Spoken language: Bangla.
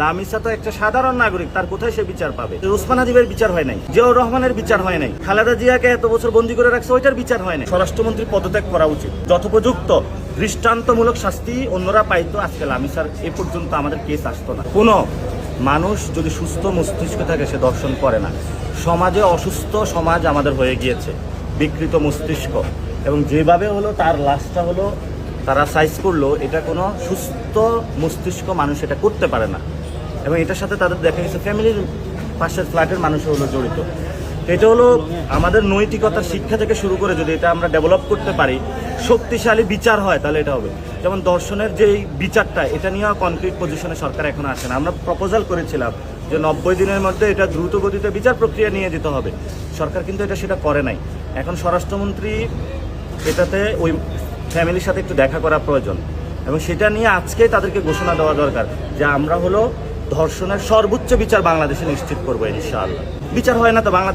লামিসা তো একটা সাধারণ নাগরিক, তার কোথায় সে বিচার পাবে? ওসমান হাদিবের বিচার হয় নাই, জিয়াউর রহমানের বিচার হয় নাই, খালেদা জিয়াকে এত বছর বন্দী করে রাখছে, ওইটার বিচার হয় নাই। স্বরাষ্ট্রমন্ত্রী পদত্যাগ করা উচিত। যথোপযুক্ত দৃষ্টান্তমূলক শাস্তি অন্যরা পাইতো, আজকে লামিসার এ পর্যন্ত আমাদের কেস আসতো না। কোনো মানুষ যদি সুস্থ মস্তিষ্ক থাকে সে দর্শন করে না। সমাজে অসুস্থ সমাজ আমাদের হয়ে গিয়েছে, বিকৃত মস্তিষ্ক, এবং যেভাবে হলো তার লাশটা হলো তারা সাইজ করলো, এটা কোনো সুস্থ মস্তিষ্ক মানুষ এটা করতে পারে না। এবং এটার সাথে তাদের দেখা গেছে ফ্যামিলির পাশের ফ্ল্যাটের মানুষও হলো জড়িত। এটা হলো আমাদের নৈতিকতার শিক্ষা থেকে শুরু করে যদি এটা আমরা ডেভেলপ করতে পারি, শক্তিশালী বিচার হয়, তাহলে এটা হবে। যেমন দর্শনের যেই বিচারটা, এটা নিয়ে কনক্রিট পজিশনে সরকার এখন আসে না। আমরা প্রপোজাল করেছিলাম যে 90 দিনের মধ্যে এটা দ্রুত গতিতে বিচার প্রক্রিয়া নিয়ে যেতে হবে, সরকার কিন্তু সেটা করে নাই। এখন স্বরাষ্ট্রমন্ত্রী এটাতে ওই ফ্যামিলির সাথে একটু দেখা করা প্রয়োজন, এবং সেটা নিয়ে আজকেই তাদেরকে ঘোষণা দেওয়া দরকার যে আমরা হলো ধর্ষণের সর্বোচ্চ বিচার বাংলাদেশে নিশ্চিত করবো ইনশাআল্লাহ। বিচার হয় না তো বাংলাদেশ